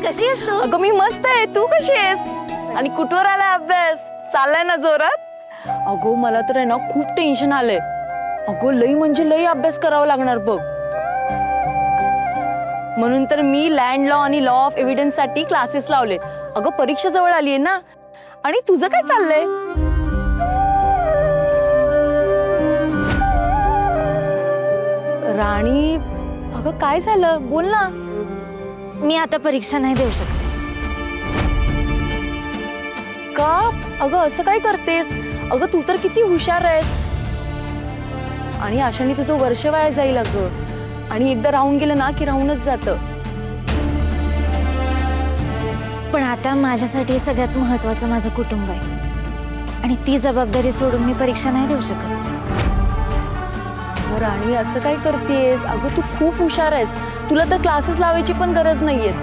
कशी आहेस तू? अगं मी मस्त आहे, तू कशी आहेस? आणि कुठवर आलाय अभ्यास? चाललाय ना जोरात? अगो मला तर आहे ना खूप टेन्शन आलंय. अगो लई म्हणजे लई अभ्यास करावा लागणार बघ. म्हणून तर मी लँड लॉ आणि लॉ ऑफ एव्हिडन्स साठी क्लासेस लावले. अगं परीक्षा जवळ आली आहे ना. आणि तुझं काय चाललंय? राणी, अगं काय झालं? बोल ना. मी आता परीक्षा नाही देऊ शकत. का? अगं असं काय करतेस? अगं तू तर किती हुशार आहेस. आणि अशाने तुझं वर्ष वाया जाईल अगं. आणि एकदा राहून गेलं ना की राहूनच जातं. पण आता माझ्यासाठी सगळ्यात महत्वाचं माझं कुटुंब आहे आणि ती जबाबदारी सोडून मी परीक्षा नाही देऊ शकत. राणी असं काय करतेस? अगं तू खूप हुशार आहेस. तुला तर क्लासेस लावायची पण गरज नाहीयेस.